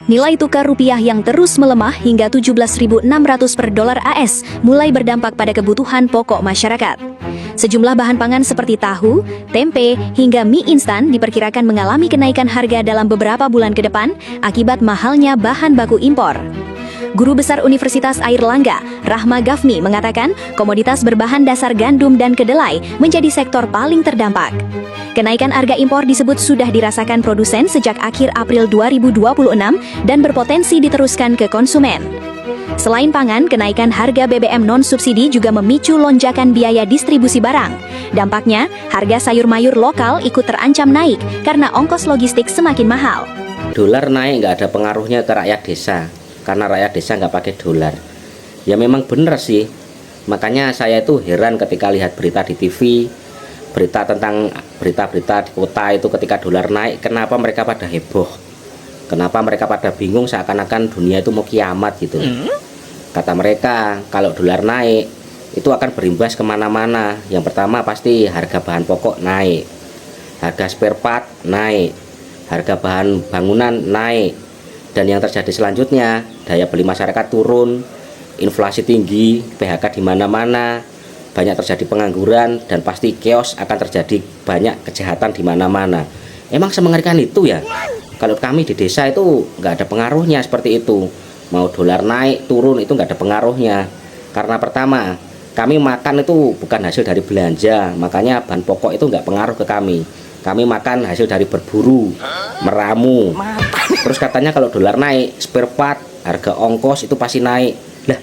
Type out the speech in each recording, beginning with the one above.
Nilai tukar rupiah yang terus melemah hingga 17.600 per dolar AS mulai berdampak pada kebutuhan pokok masyarakat. Sejumlah bahan pangan seperti tahu, tempe, hingga mie instan diperkirakan mengalami kenaikan harga dalam beberapa bulan ke depan akibat mahalnya bahan baku impor. Guru Besar Universitas Airlangga, Rahma Gafni, mengatakan komoditas berbahan dasar gandum dan kedelai menjadi sektor paling terdampak. Kenaikan harga impor disebut sudah dirasakan produsen sejak akhir April 2026 dan berpotensi diteruskan ke konsumen. Selain pangan, kenaikan harga BBM non-subsidi juga memicu lonjakan biaya distribusi barang. Dampaknya, harga sayur mayur lokal ikut terancam naik karena ongkos logistik semakin mahal. Dolar naik nggak ada pengaruhnya ke rakyat desa, karena rakyat desa nggak pakai dolar. Ya memang benar sih, makanya saya itu heran ketika lihat berita di TV, berita-berita di kota itu ketika dolar naik, kenapa mereka pada heboh, kenapa mereka pada bingung seakan-akan dunia itu mau kiamat gitu. Kata mereka kalau dolar naik itu akan berimbas kemana-mana. Yang pertama pasti harga bahan pokok naik, harga spare part naik, harga bahan bangunan naik, dan yang terjadi selanjutnya daya beli masyarakat turun, inflasi tinggi, PHK di mana-mana, banyak terjadi pengangguran, dan pasti chaos akan terjadi, banyak kejahatan di mana-mana. Emang semengerikan itu ya? Kalau kami di desa itu nggak ada pengaruhnya seperti itu. Mau dolar naik turun itu nggak ada pengaruhnya. Karena pertama, kami makan itu bukan hasil dari belanja, makanya bahan pokok itu nggak pengaruh ke kami. Kami makan hasil dari berburu, meramu. Terus katanya kalau dolar naik, spare part, harga ongkos itu pasti naik. Lah,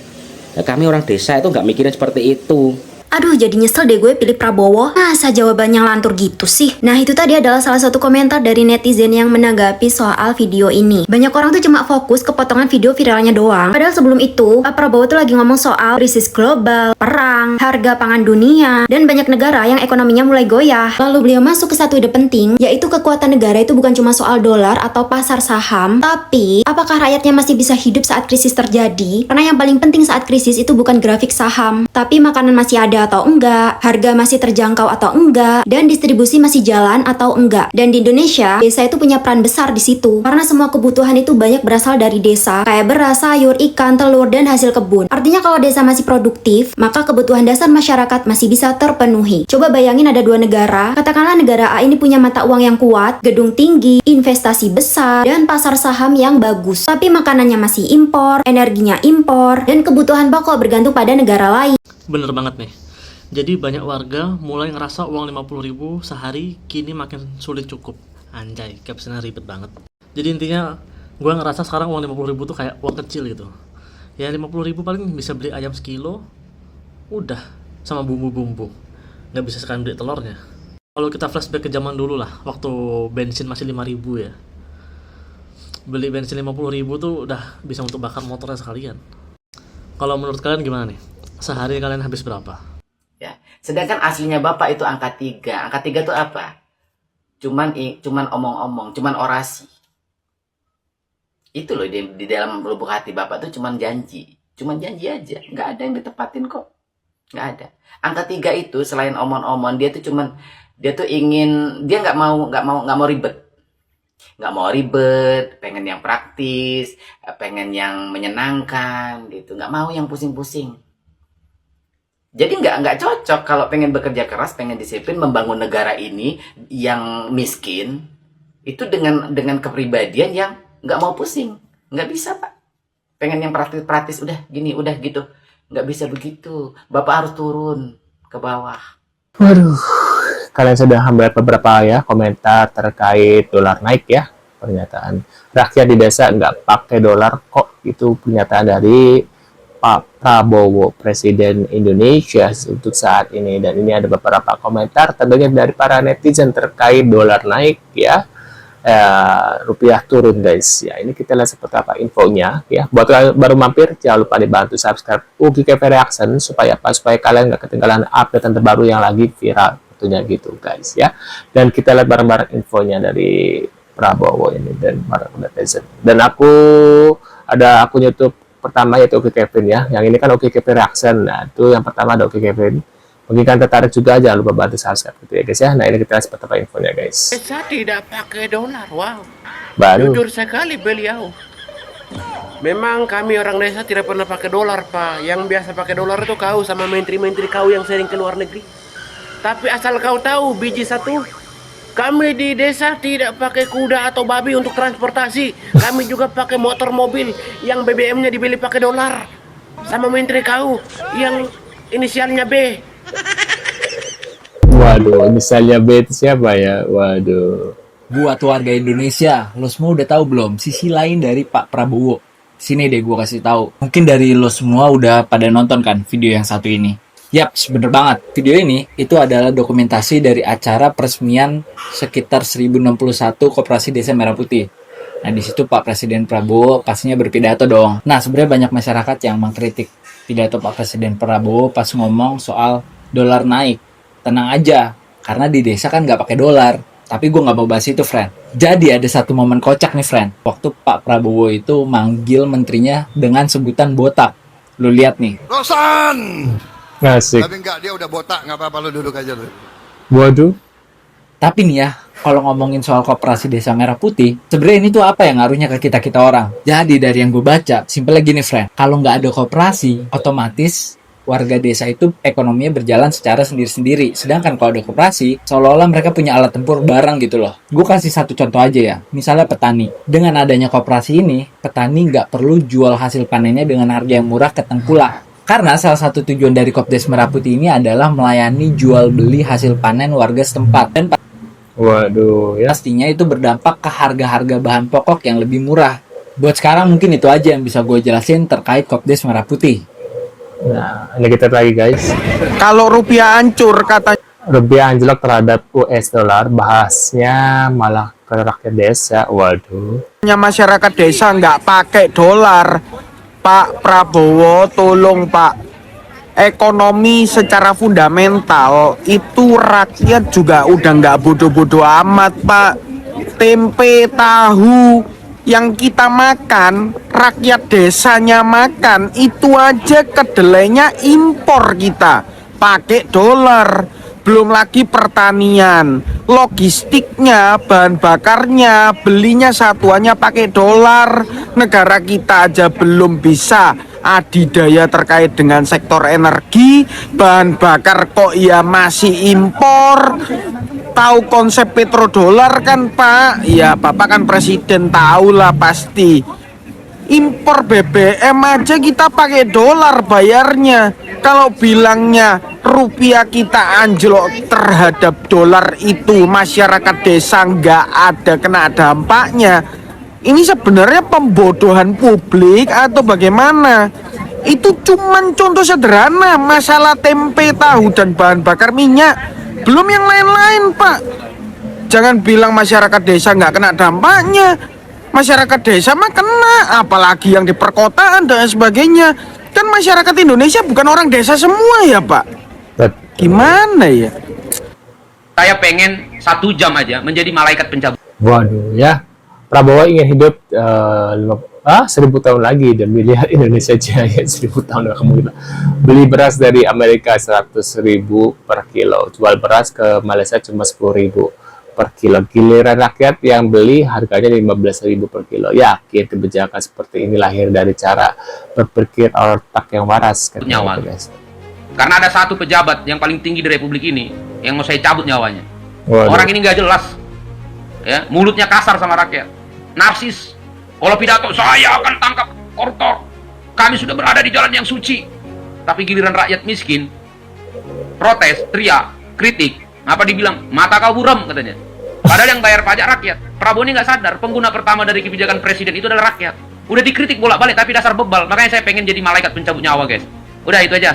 kami orang desa itu nggak mikirin seperti itu. Aduh, jadi nyesel deh gue pilih Prabowo. Masa jawabannya lantur gitu sih? Nah, itu tadi adalah salah satu komentar dari netizen yang menanggapi soal video ini. Banyak orang tuh cuma fokus ke potongan video viralnya doang. Padahal sebelum itu, Pak Prabowo tuh lagi ngomong soal krisis global, perang, harga pangan dunia, dan banyak negara yang ekonominya mulai goyah. Lalu beliau masuk ke satu ide penting, yaitu kekuatan negara itu bukan cuma soal dolar atau pasar saham, tapi apakah rakyatnya masih bisa hidup saat krisis terjadi? Karena yang paling penting saat krisis itu bukan grafik saham, tapi makanan masih ada atau enggak, harga masih terjangkau atau enggak, dan distribusi masih jalan atau enggak. Dan di Indonesia, desa itu punya peran besar di situ, karena semua kebutuhan itu banyak berasal dari desa, kayak beras, sayur, ikan, telur, dan hasil kebun. Artinya kalau desa masih produktif, maka kebutuhan dasar masyarakat masih bisa terpenuhi. Coba bayangin ada dua negara, katakanlah negara A ini punya mata uang yang kuat, gedung tinggi, investasi besar, dan pasar saham yang bagus. Tapi makanannya masih impor, energinya impor, dan kebutuhan pokok bergantung pada negara lain. Bener banget nih. Jadi banyak warga mulai ngerasa uang 50.000 sehari kini makin sulit cukup. Anjay, captionnya ribet banget. Jadi intinya gue ngerasa sekarang uang 50.000 tuh kayak uang kecil gitu. Ya 50.000 paling bisa beli ayam sekilo, udah, sama bumbu-bumbu. Nggak bisa sekarang beli telurnya. Kalau kita flashback ke zaman dulu lah, waktu bensin masih 5.000 ya. Beli bensin 50.000 tuh udah bisa untuk bakar motornya sekalian. Kalau menurut kalian gimana nih? Sehari kalian habis berapa? Ya, sedangkan aslinya Bapak itu angka 3. Angka 3 itu apa? Cuman omong-omong, cuman orasi. Itu loh di dalam lubuk hati Bapak tuh cuman janji. Cuman janji aja, nggak ada yang ditepatin kok. Nggak ada. Angka 3 itu selain omong-omong, dia tuh ingin, dia nggak mau ribet. Nggak mau ribet, pengen yang praktis, pengen yang menyenangkan gitu. Nggak mau yang pusing-pusing. Jadi nggak cocok kalau pengen bekerja keras, pengen disiplin, membangun negara ini yang miskin, itu dengan kepribadian yang nggak mau pusing. Nggak bisa, Pak. Pengen yang praktis, udah gini, udah gitu. Nggak bisa begitu. Bapak harus turun ke bawah. Waduh, kalian sudah melihat beberapa ya komentar terkait dolar naik ya. Pernyataan rakyat di desa nggak pakai dolar kok, itu pernyataan dari Pak Prabowo, Presiden Indonesia untuk saat ini. Dan ini ada beberapa komentar tentunya dari para netizen terkait dolar naik ya, rupiah turun guys. Ya, ini kita lihat seperti apa infonya ya. Buat kalian baru mampir, jangan lupa dibantu subscribe UGKV Reaction supaya kalian nggak ketinggalan update terbaru yang lagi viral tentunya gitu guys ya. Dan kita lihat bareng-bareng infonya dari Prabowo ini dan para netizen. Dan aku ada akun YouTube pertama yaitu Oke Kevin ya, yang ini kan Oke Kevin Reaction. Nah itu yang pertama ada Oke Kevin. Bagi kalian tertarik juga jangan lupa bantu subscribe gitu ya guys ya. Nah ini kita seperti apa infonya guys. Saya tidak pakai dolar, wow. Baru. Jujur sekali beliau. Memang kami orang desa tidak pernah pakai dolar, Pak. Yang biasa pakai dolar itu kau sama menteri-menteri kau yang sering ke luar negeri. Tapi asal kau tahu, biji satu, kami di desa tidak pakai kuda atau babi untuk transportasi. Kami juga pakai motor mobil yang BBM-nya dibeli pakai dolar. Sama menteri kau yang inisialnya B. Waduh, misalnya B itu siapa ya? Waduh. Buat warga Indonesia, lo semua udah tahu belum sisi lain dari Pak Prabowo? Sini deh gue kasih tahu. Mungkin dari lo semua udah pada nonton kan video yang satu ini. Yap, bener banget. Video ini itu adalah dokumentasi dari acara peresmian sekitar 1061 Koperasi Desa Merah Putih. Nah, di situ Pak Presiden Prabowo pastinya berpidato dong. Nah, sebenarnya banyak masyarakat yang mengkritik pidato Pak Presiden Prabowo pas ngomong soal dolar naik. Tenang aja, karena di desa kan nggak pakai dolar. Tapi gue nggak mau bahas itu, friend. Jadi ada satu momen kocak nih, friend. Waktu Pak Prabowo itu manggil menterinya dengan sebutan botak. Lu lihat nih. Rosan! Asik. Tapi enggak, dia udah botak, nggak apa-apa, lu duduk aja lu. Waduh. Tapi nih ya, kalau ngomongin soal Koperasi Desa Merah Putih, sebenarnya ini tuh apa yang ngaruhnya ke kita orang? Jadi dari yang gue baca, simpel lagi nih, friend. Kalau nggak ada koperasi, otomatis warga desa itu ekonominya berjalan secara sendiri-sendiri. Sedangkan kalau ada koperasi, seolah-olah mereka punya alat tempur bareng gitu loh. Gue kasih satu contoh aja ya. Misalnya petani. Dengan adanya koperasi ini, petani nggak perlu jual hasil panennya dengan harga yang murah ke tengkulak. Karena salah satu tujuan dari Kopdes Merah Putih ini adalah melayani jual beli hasil panen warga setempat. Dan Waduh, ya. pastinya itu berdampak ke harga-harga bahan pokok yang lebih murah. Buat sekarang mungkin itu aja yang bisa gue jelasin terkait Kopdes Merah Putih. Nah, ini kita lagi guys. Kalau rupiah hancur katanya Rupiah anjlok terhadap US dollar, bahasnya malah ke rakyat desa. Waduh. masyarakat desa nggak pakai dolar. Pak Prabowo, tolong Pak. Ekonomi secara fundamental itu rakyat juga udah nggak bodoh-bodoh amat, Pak. Tempe, tahu yang kita makan, rakyat desanya makan, itu aja kedelainya impor kita, pakai dolar. Belum lagi pertanian, logistiknya, bahan bakarnya, belinya satuannya pakai dolar. Negara kita aja belum bisa adidaya terkait dengan sektor energi, bahan bakar kok ya masih impor. Tahu konsep petrodolar kan Pak? Ya Bapak kan presiden, tahu lah pasti. Impor BBM aja kita pakai dolar bayarnya. Kalau bilangnya rupiah kita anjlok terhadap dolar itu, masyarakat desa nggak ada kena dampaknya. Ini sebenarnya pembodohan publik atau bagaimana? Itu cuman contoh sederhana, masalah tempe, tahu, dan bahan bakar minyak. Belum yang lain-lain, Pak. Jangan bilang masyarakat desa nggak kena dampaknya. Masyarakat desa mah kena, apalagi yang di perkotaan dan sebagainya. Kan masyarakat Indonesia bukan orang desa semua ya, Pak. Gimana ya? Saya pengen 1 jam aja menjadi malaikat pencabut. Waduh, ya. Prabowo ingin hidup 1000 tahun lagi demi lihat Indonesia jaya 1000 tahun kemudian. Beli beras dari Amerika 100.000 per kilo, jual beras ke Malaysia cuma 10.000 per kilo. Giliran rakyat yang beli harganya 15.000 per kilo. Yakin kebijakan seperti ini lahir dari cara berpikir otak yang waras. Nyawa. Guys. Karena ada satu pejabat yang paling tinggi di republik ini yang mau saya cabut nyawanya. Waduh. Orang ini nggak jelas, ya, mulutnya kasar sama rakyat, narsis. Kalau pidato, saya akan tangkap koruptor. Kami sudah berada di jalan yang suci. Tapi giliran rakyat miskin, protes, teriak, kritik, apa dibilang? Mata kau buram katanya. Padahal yang bayar pajak rakyat. Prabowo ini nggak sadar, pengguna pertama dari kebijakan presiden itu adalah rakyat. Udah dikritik bolak-balik, tapi dasar bebal. Makanya saya pengen jadi malaikat pencabut nyawa, guys. Udah itu aja.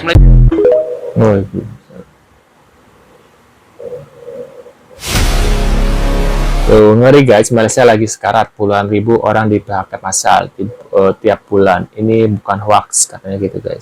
Tuh, ngeri guys, Malaysia lagi sekarat, puluhan ribu orang di PHK massal tiap bulan. Ini bukan hoax katanya gitu guys.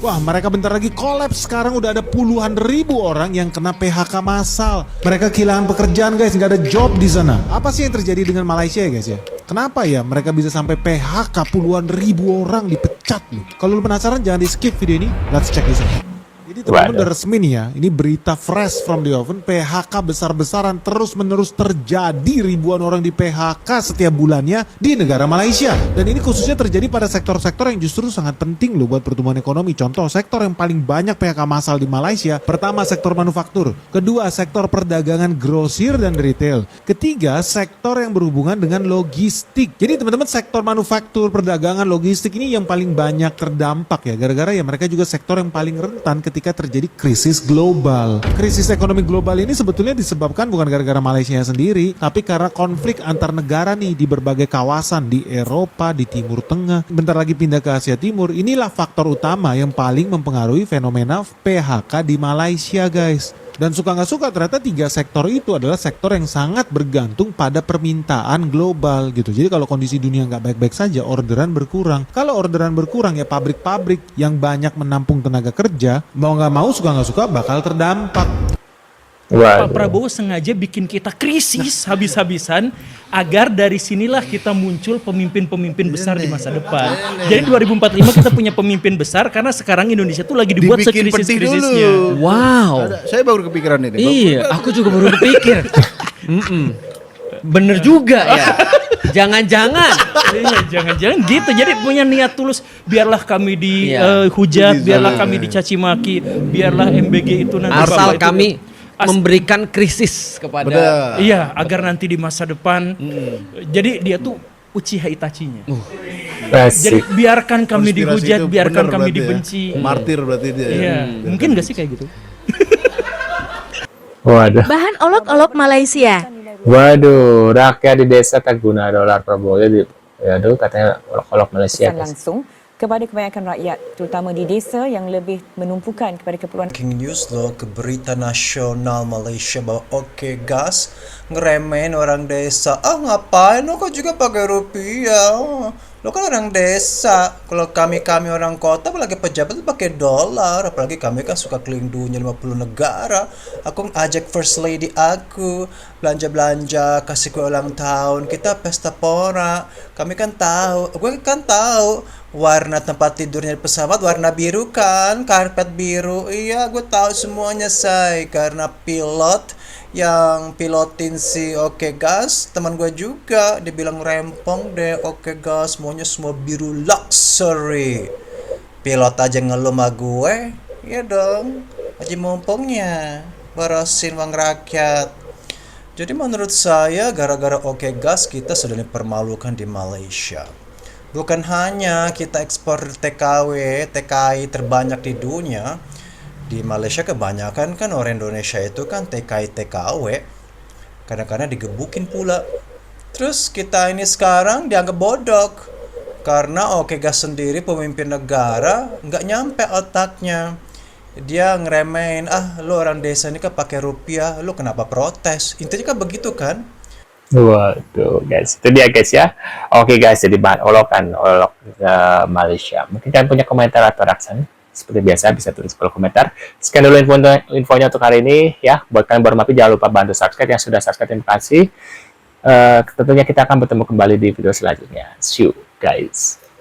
Wah, mereka bentar lagi kolaps. Sekarang udah ada puluhan ribu orang yang kena PHK massal. Mereka kehilangan pekerjaan guys, nggak ada job di sana. Apa sih yang terjadi dengan Malaysia ya guys ya? Kenapa ya mereka bisa sampai PHK, puluhan ribu orang dipecat nih? Kalau lu penasaran jangan di skip video ini, let's check this out. Jadi teman-teman udah resmi nih ya, ini berita fresh from the oven, PHK besar-besaran terus-menerus terjadi, ribuan orang di PHK setiap bulannya di negara Malaysia. Dan ini khususnya terjadi pada sektor-sektor yang justru sangat penting loh buat pertumbuhan ekonomi. Contoh, sektor yang paling banyak PHK massal di Malaysia, pertama sektor manufaktur, kedua sektor perdagangan grosir dan retail, ketiga sektor yang berhubungan dengan logistik. Jadi teman-teman, sektor manufaktur, perdagangan, logistik ini yang paling banyak terdampak ya, gara-gara ya mereka juga sektor yang paling rentan ketika terjadi krisis global. Krisis ekonomi global ini sebetulnya disebabkan bukan gara-gara Malaysia sendiri, tapi karena konflik antar negara nih di berbagai kawasan di Eropa, di Timur Tengah, bentar lagi pindah ke Asia Timur. Inilah faktor utama yang paling mempengaruhi fenomena PHK di Malaysia, guys. Dan suka nggak suka ternyata 3 sektor itu adalah sektor yang sangat bergantung pada permintaan global gitu. Jadi kalau kondisi dunia nggak baik-baik saja, orderan berkurang. Kalau orderan berkurang ya pabrik-pabrik yang banyak menampung tenaga kerja, mau nggak mau, suka nggak suka bakal terdampak. Pak Prabowo sengaja bikin kita krisis habis-habisan agar dari sinilah kita muncul pemimpin-pemimpin besar di masa depan. Jadi 2045 kita punya pemimpin besar karena sekarang Indonesia tuh lagi dibuat sekrisis-krisisnya. Wow. Saya baru kepikiran ini. Iya, aku juga baru kepikir. Bener juga ya. Jangan-jangan. Iya, jangan-jangan gitu. Jadi punya niat tulus, biarlah kami dihujat, biarlah kami dicaci maki, biarlah MBG itu nanti asal kami memberikan krisis kepada iya, agar nanti di masa depan jadi dia tuh Uchiha Itachinya. Jadi biarkan kami dihujat, biarkan kami dibenci. Martir berarti dia. Iya, mungkin gak sih kayak gitu? Waduh. Bahan olok-olok Malaysia. Waduh, rakyat di desa tak guna dolar Prabowo. Jadi, aduh katanya olok-olok Malaysia. Langsung kepada kebanyakan rakyat, terutama di desa yang lebih menumpukan kepada keperluan. Breaking news loh ke berita nasional Malaysia bahwa Okey Gas ngeremehin orang desa. Ngapain lo kok juga pakai rupiah? Lo kan orang desa. Kalau kami orang kota, apalagi pejabat pakai dolar. Apalagi kami kan suka keliling dunia 50 negara. Aku ajak first lady aku belanja-belanja, kasih kue ulang tahun. Kita pesta pora. Gue kan tahu warna tempat tidurnya di pesawat warna biru kan, karpet biru. Iya, gue tahu semuanya, say. Karena pilot yang pilotin si Okey Gas, teman gue juga, dia bilang rempong deh Okey Gas, maunya semua biru luxury. Pilot aja ngeluh sama gue, ya dong, aja mumpungnya borosin uang rakyat. Jadi menurut saya gara-gara Okey Gas kita sudah dipermalukan di Malaysia. Bukan hanya kita ekspor TKI terbanyak di dunia. Di Malaysia kebanyakan kan orang Indonesia itu kan TKW, kadang-kadang digebukin pula. Terus kita ini sekarang dianggap bodoh karena Okey Gas sendiri pemimpin negara nggak nyampe otaknya. Dia ngeremehin, lo orang desa ini kan pakai rupiah, lo kenapa protes? Intinya kan begitu kan? Waduh guys, itu dia guys ya. Oke guys, jadi bahan olok Malaysia. Mungkin kalian punya komentar atau reaksi? Seperti biasa bisa tulis kolom komentar. Sekian dulu infonya untuk hari ini ya. Buat kalian baru mampir jangan lupa bantu subscribe, yang sudah subscribe terima kasih. Tentunya kita akan bertemu kembali di video selanjutnya. See you guys.